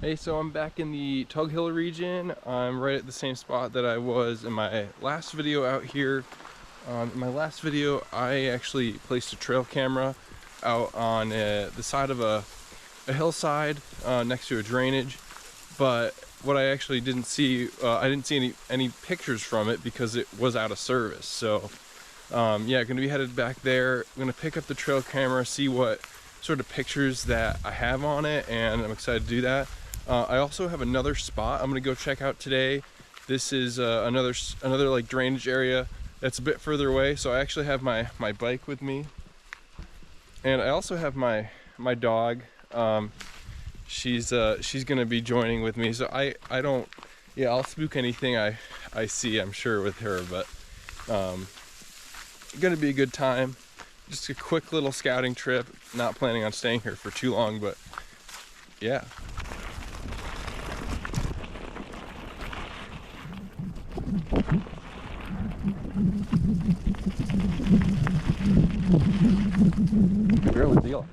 Hey, so I'm back in the Tug Hill region. I'm right at the same spot that I was in my last video out here. In my last video, I actually placed a trail camera out on the side of a hillside next to a drainage. But what I actually didn't see, I didn't see any pictures from it because it was out of service. So yeah, gonna be headed back there. I'm gonna pick up the trail camera, see what sort of pictures that I have on it, and I'm excited to do that. I also have another spot I'm gonna go check out today. This is another like drainage area that's a bit further away. So I actually have my bike with me, and I also have my dog. She's gonna be joining with me. So I don't, yeah, I'll spook anything I see, I'm sure, with her. But gonna be a good time. Just a quick little scouting trip. Not planning on staying here for too long, but yeah. Barely deal.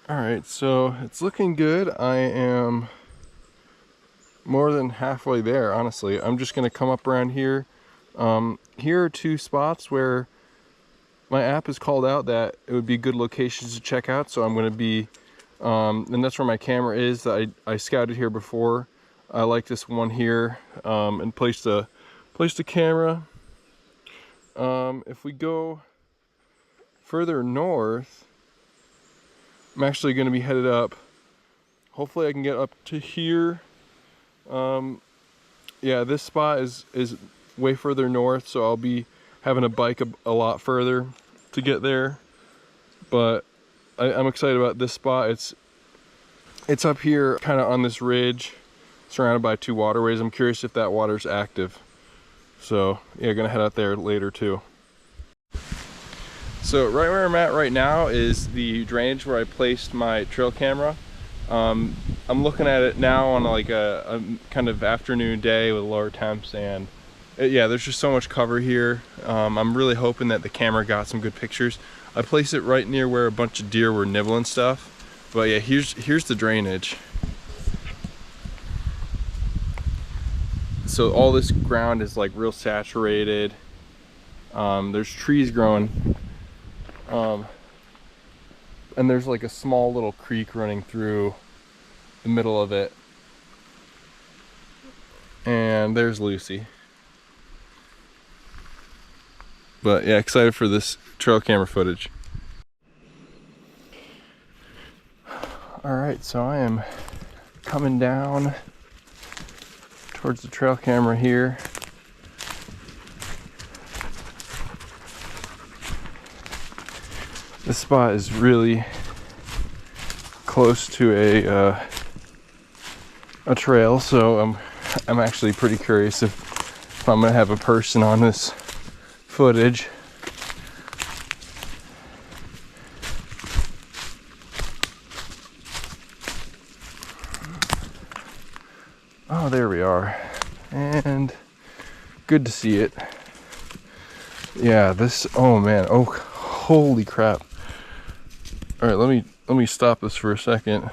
All right, so it's looking good. I am more than halfway there, honestly. I'm just gonna come up around here. Here are two spots where my app has called out that it would be good locations to check out. So I'm gonna be, and that's where my camera is that I scouted here before. I like this one here, and placed a camera. If we go further north, I'm actually going to be headed up. Hopefully I can get up to here. Yeah, this spot is way further north, so I'll be having to bike a lot further to get there. But I'm excited about this spot. It's up here kind of on this ridge, surrounded by two waterways. I'm curious if that water's active. So yeah, gonna head out there later too. So right where I'm at right now is the drainage where I placed my trail camera. I'm looking at it now on like a kind of afternoon day with lower temps, and yeah, there's just so much cover here. I'm really hoping that the camera got some good pictures. I placed it right near where a bunch of deer were nibbling stuff. But yeah, here's the drainage. So all this ground is like real saturated. There's trees growing. And there's like a small little creek running through the middle of it. And there's Lucy. But yeah, excited for this trail camera footage. All right, so I am coming down towards the trail camera here. This spot is really close to a trail, so I'm actually pretty curious if I'm gonna have a person on this footage. Oh, there we are, and good to see it. Yeah, this, oh man, oh holy crap. All right, let me stop this for a second.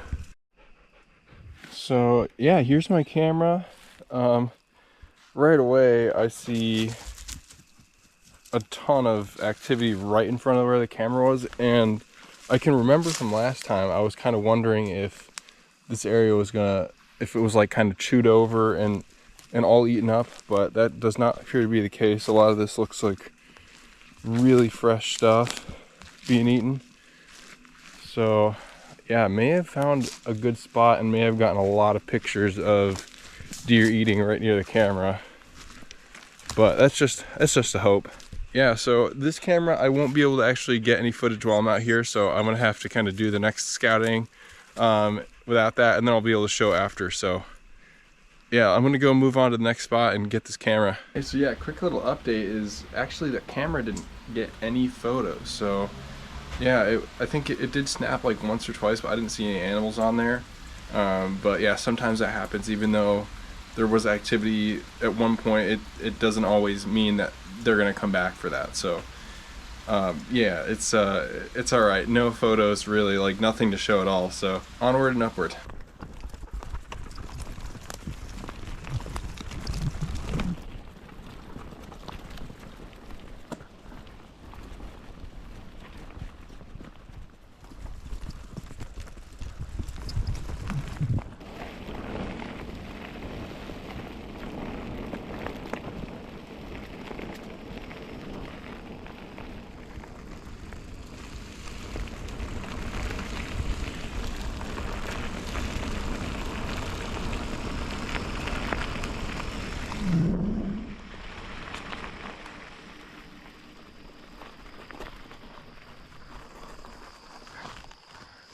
So yeah, here's my camera. Right away I see a ton of activity right in front of where the camera was, and I can remember from last time I was kind of wondering if this area was gonna, if it was like kind of chewed over and all eaten up, but that does not appear to be the case. A lot of this looks like really fresh stuff being eaten. So yeah, may have found a good spot and may have gotten a lot of pictures of deer eating right near the camera, but that's just a hope. Yeah, so this camera, I won't be able to actually get any footage while I'm out here, so I'm gonna have to kind of do the next scouting without that, and then I'll be able to show after. So yeah, I'm gonna go move on to the next spot and get this camera. Okay, so yeah, quick little update is actually the camera didn't get any photos. So yeah, I think it did snap like once or twice, but I didn't see any animals on there. But yeah, sometimes that happens. Even though there was activity at one point, it doesn't always mean that they're gonna come back for that. So Yeah, it's all right. No photos really, like nothing to show at all. So onward and upward.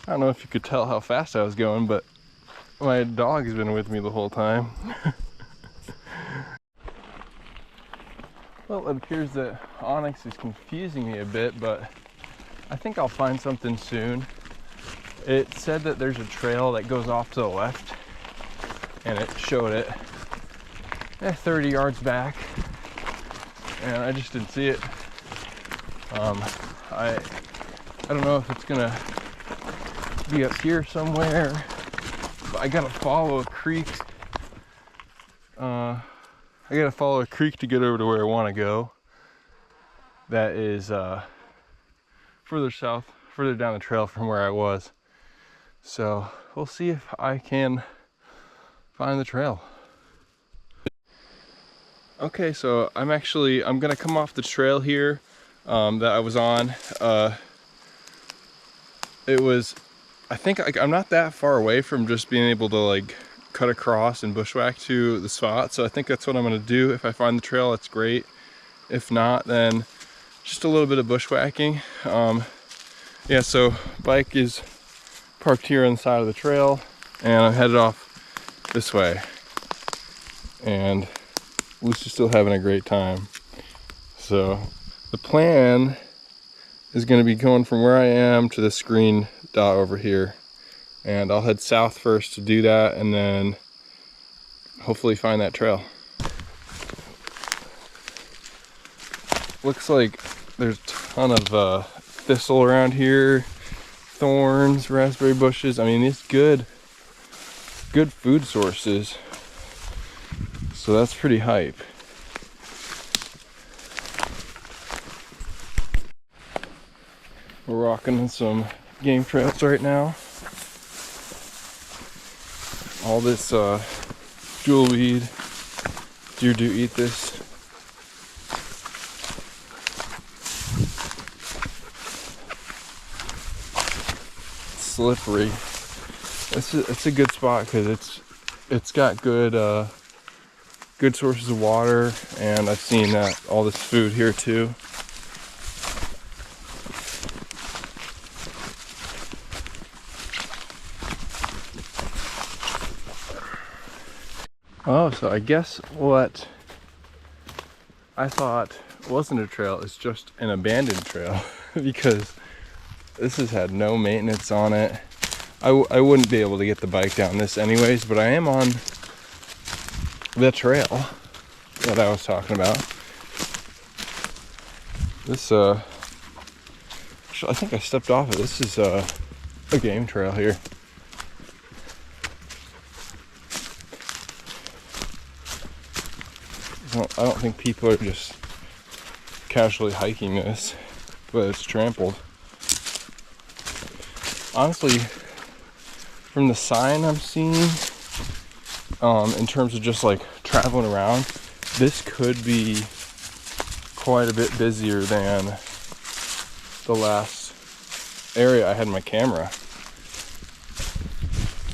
I don't know if you could tell how fast I was going, but my dog has been with me the whole time. Well, it appears that Onyx is confusing me a bit, but I think I'll find something soon. It said that there's a trail that goes off to the left, and it showed it 30 yards back, and I just didn't see it. I don't know if it's gonna be up here somewhere, but I gotta follow a creek. I gotta follow a creek to get over to where I want to go. That is further south, further down the trail from where I was. So we'll see if I can find the trail. Okay, so I'm gonna come off the trail here that I was on. I think I'm not that far away from just being able to like cut across and bushwhack to the spot. So I think that's what I'm gonna do. If I find the trail, that's great. If not, then just a little bit of bushwhacking. Yeah, so bike is parked here on the side of the trail, and I'm headed off this way. And Lucy's still having a great time. So the plan is going to be going from where I am to this green dot over here, and I'll head south first to do that, and then hopefully find that trail. Looks like there's a ton of thistle around here, thorns, raspberry bushes. I mean, it's good food sources, so that's pretty hype. We're rocking on some game trails right now. All this jewelweed, deer do eat this. It's slippery. It's a good spot because it's got good sources of water, and I've seen all this food here too. Oh, so I guess what I thought wasn't a trail is just an abandoned trail because this has had no maintenance on it. I wouldn't be able to get the bike down this anyways, but I am on the trail that I was talking about. This, I think I stepped off it. This is a game trail here. I don't think people are just casually hiking this, but it's trampled. Honestly, from the sign I'm seeing, in terms of just like traveling around, this could be quite a bit busier than the last area I had my camera.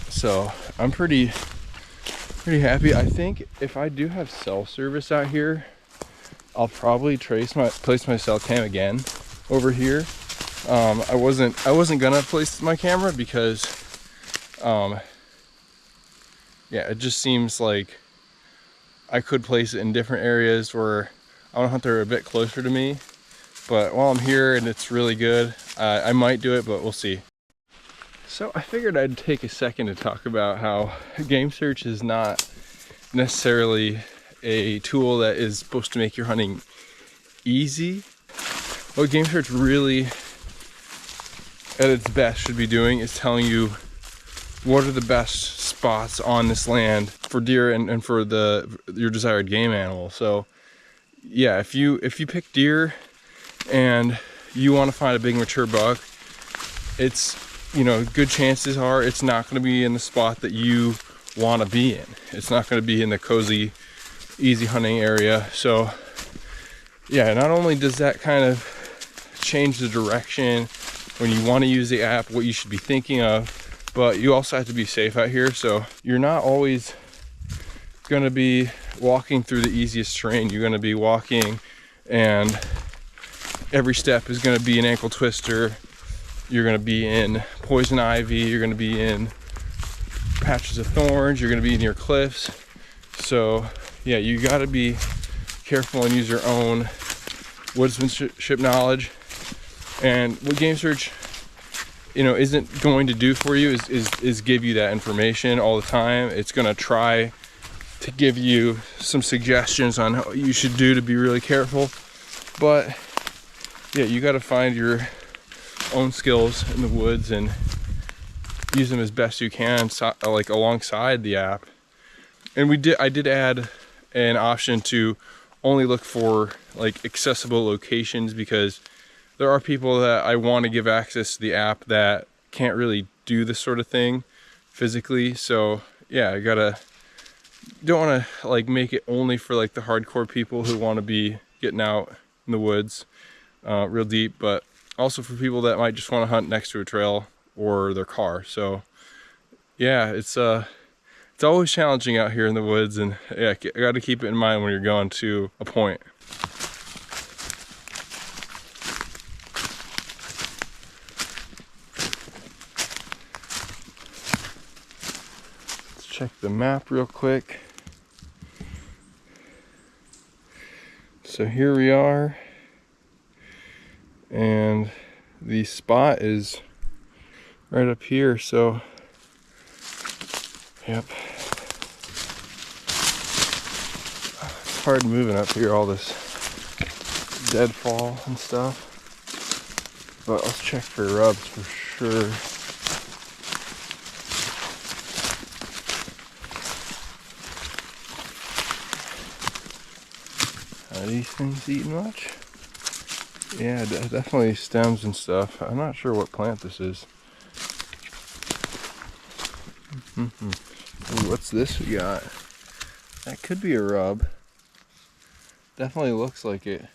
So I'm pretty happy. I think if I do have cell service out here, I'll probably place my cell cam again over here. I wasn't gonna place my camera because yeah, it just seems like I could place it in different areas where I want to hunt there a bit closer to me. But while I'm here and it's really good, I might do it, but we'll see. So I figured I'd take a second to talk about how GameSearch is not necessarily a tool that is supposed to make your hunting easy. what GameSearch really at its best should be doing is telling you what are the best spots on this land for deer and for your desired game animal. So yeah, if you pick deer and you want to find a big mature buck, it's, you know, good chances are it's not going to be in the spot that you want to be in. It's not going to be in the cozy, easy hunting area. So yeah, not only does that kind of change the direction when you want to use the app, what you should be thinking of, but you also have to be safe out here. So you're not always going to be walking through the easiest terrain. You're going to be walking and every step is going to be an ankle twister. You're going to be in poison ivy. You're going to be in patches of thorns. You're going to be near cliffs. So yeah, you got to be careful and use your own woodsmanship knowledge. And what GameSearch, you know, isn't going to do for you is give you that information all the time. It's going to try to give you some suggestions on what you should do to be really careful. But yeah, you got to find your own skills in the woods and use them as best you can, like alongside the app. And I did add an option to only look for like accessible locations, because there are people that I want to give access to the app that can't really do this sort of thing physically. So yeah, don't want to like make it only for like the hardcore people who want to be getting out in the woods real deep, but also for people that might just want to hunt next to a trail or their car. So yeah, it's always challenging out here in the woods, and yeah, I got to keep it in mind when you're going to a point. Let's check the map real quick. So here we are, and the spot is right up here. So yep, it's hard moving up here, all this deadfall and stuff, but let's check for rubs for sure. Are these things eating much? Yeah, definitely stems and stuff. I'm not sure what plant this is. Ooh, what's this we got? That could be a rub. Definitely looks like it.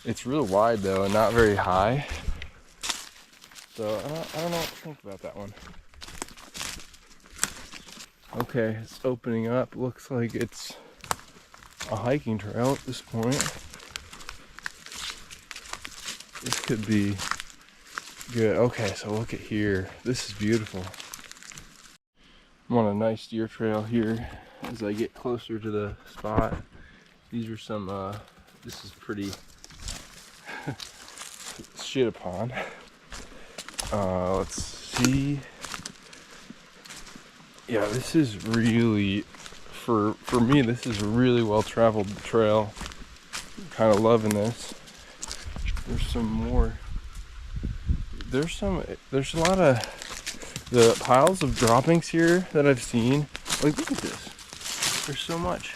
It's real wide though and not very high. So I don't know what to think about that one. Okay, it's opening up. Looks like it's a hiking trail at this point. This could be good. Okay, so look at here. This is beautiful. I'm on a nice deer trail here as I get closer to the spot. These are some, this is pretty shit upon. Let's see. Yeah, this is really, for me, this is a really well-traveled trail. Kind of loving this. There's some more. There's a lot of the piles of droppings here that I've seen. Like, look at this. There's so much.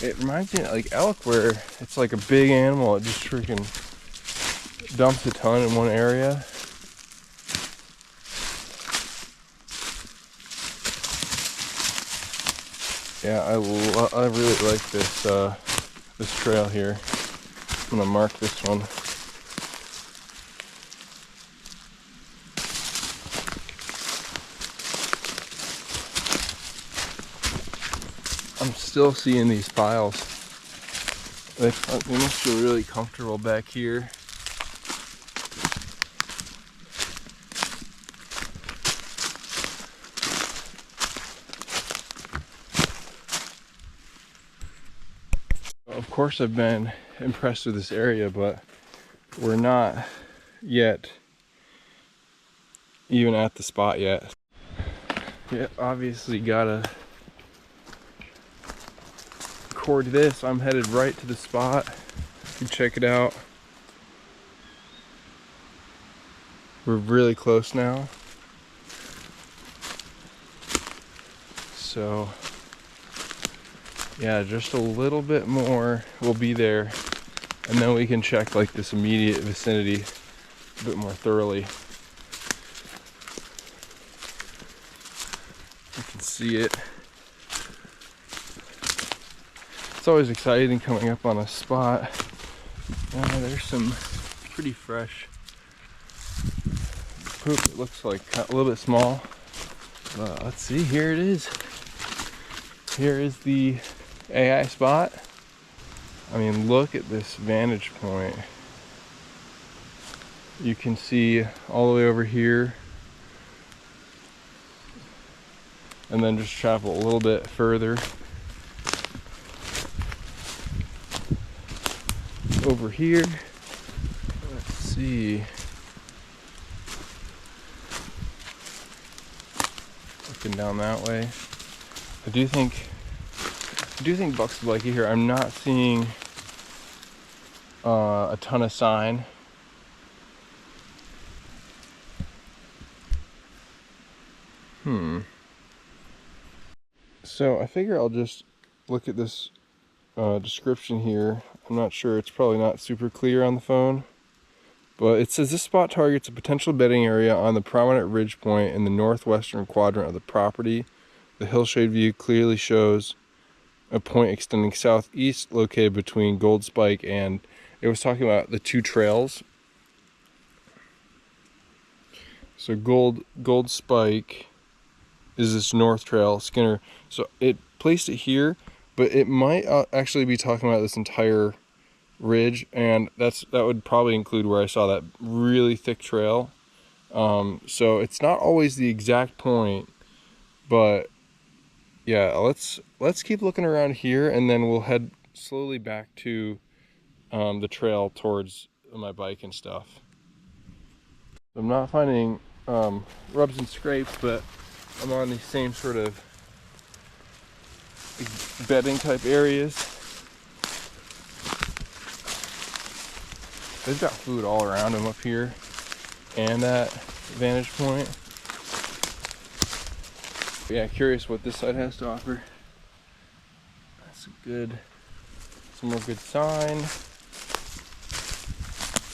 It reminds me of like elk, where it's like a big animal. It just freaking dumps a ton in one area. Yeah, I really like this this trail here. I'm gonna mark this one. I'm still seeing these piles. They must feel really comfortable back here. Of course, I've been impressed with this area, but we're not yet even at the spot yet. Yeah, obviously gotta record this, I'm headed right to the spot. You check it out. We're really close now. So yeah, just a little bit more, we'll be there, and then we can check like this immediate vicinity a bit more thoroughly. You can see it. It's always exciting coming up on a spot. There's some pretty fresh poop. It looks like a little bit small, but let's see, here it is. Here is the AI spot. I mean, look at this vantage point. You can see all the way over here, and then just travel a little bit further over here. Let's see. Looking down that way. I do think bucks will like you here. I'm not seeing a ton of sign. So I figure I'll just look at this description here. I'm not sure, it's probably not super clear on the phone, but it says this spot targets a potential bedding area on the prominent ridge point in the northwestern quadrant of the property. The hillshade view clearly shows a point extending southeast located between Gold Spike and, it was talking about the two trails. So Gold Spike is this north trail, Skinner. So it placed it here, but it might actually be talking about this entire ridge, and that would probably include where I saw that really thick trail. So it's not always the exact point, but yeah, let's keep looking around here, and then we'll head slowly back to the trail towards my bike and stuff. I'm not finding rubs and scrapes, but I'm on these same sort of bedding type areas. They've got food all around them up here and that vantage point. But yeah, curious what this side has to offer. That's some more good sign.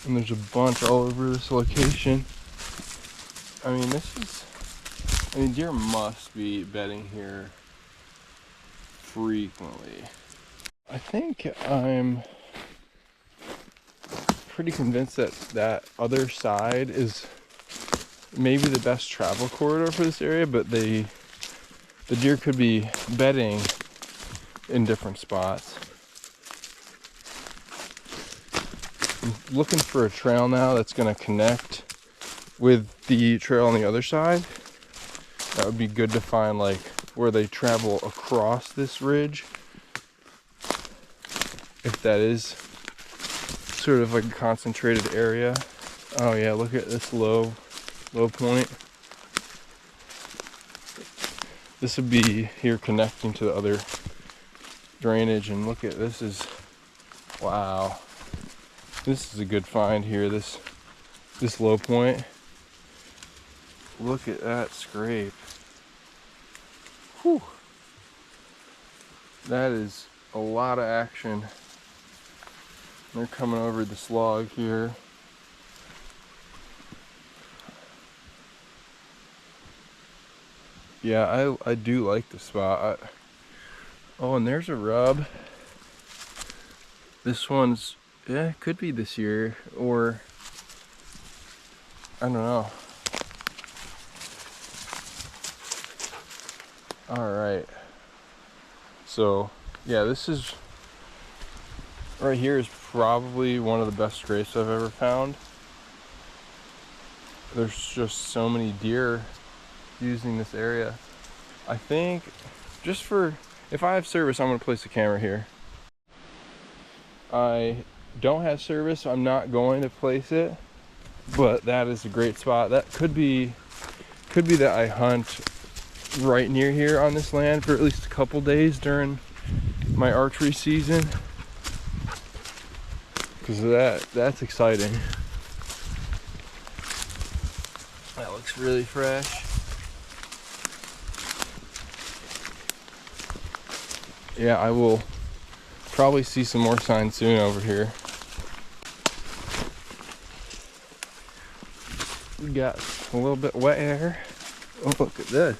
And there's a bunch all over this location. I mean, deer must be bedding here frequently. I think I'm pretty convinced that that other side is maybe the best travel corridor for this area, but the deer could be bedding in different spots. I'm looking for a trail now that's going to connect with the trail on the other side. That would be good to find, like where they travel across this ridge, if that is sort of like a concentrated area. Oh yeah, look at this low point. This would be here connecting to the other drainage, and look at this is, wow, this is a good find here, this low point. Look at that scrape. Whew. That is a lot of action. They're coming over this log here. Yeah, I do like the spot. Oh, and there's a rub. This one's, yeah, could be this year, or I don't know. All right. So, yeah, this is right here is probably one of the best scrapes I've ever found. There's just so many deer using this area. I think just for, if I have service, I'm gonna place a camera here. I don't have service, so I'm not going to place it, but that is a great spot. That could be that I hunt right near here on this land for at least a couple days during my archery season, because that's exciting. That looks really fresh. Yeah, I will probably see some more signs soon over here. We got a little bit wet air. Oh, look at this.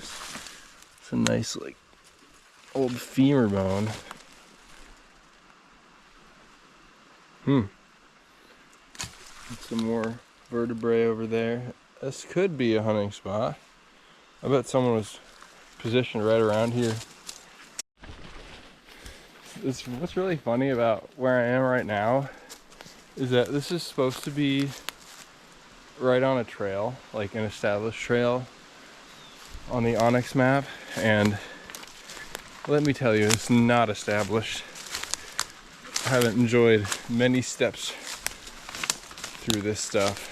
It's a nice, like, old femur bone. Some more vertebrae over there. This could be a hunting spot. I bet someone was positioned right around here. What's really funny about where I am right now is that this is supposed to be right on a trail, like an established trail on the Onyx map, and let me tell you, it's not established. I haven't enjoyed many steps through this stuff.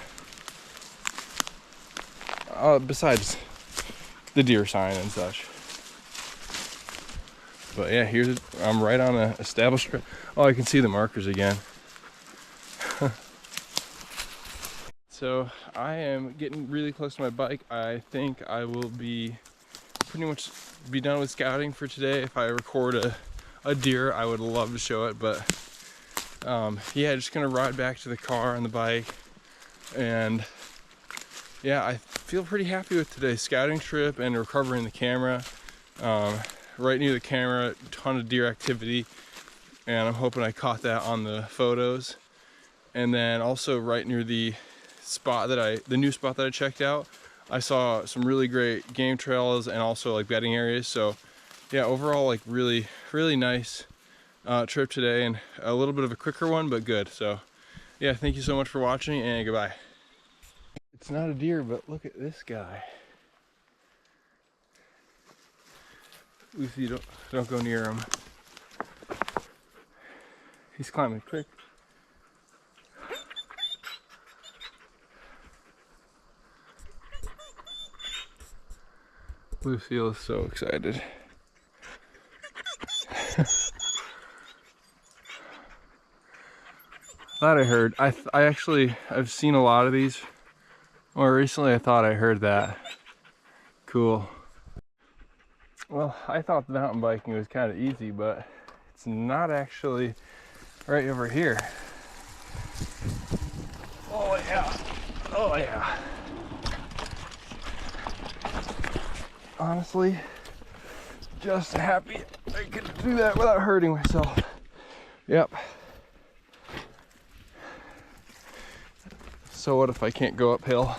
Besides the deer sign and such. But yeah, I'm right on an established trail. Oh, I can see the markers again. So I am getting really close to my bike. I think I will be pretty much be done with scouting for today. If I record a deer, I would love to show it, but yeah, just gonna ride back to the car on the bike. And yeah, I feel pretty happy with today's scouting trip and recovering the camera. Right near the camera, a ton of deer activity, and I'm hoping I caught that on the photos. And then also right near the new spot that I checked out, I saw some really great game trails and also like bedding areas. So yeah, overall, like really nice trip today, and a little bit of a quicker one, but good. So yeah, thank you so much for watching, and goodbye. It's not a deer, but look at this guy. Lucy, don't go near him. He's climbing quick. Lucille is so excited. Thought I heard. I've seen a lot of these. More recently, I thought I heard that. Cool. Well, I thought the mountain biking was kind of easy, but it's not actually. Right over here. Oh yeah. Oh yeah. Honestly, just happy I could do that without hurting myself. Yep. So what if I can't go uphill?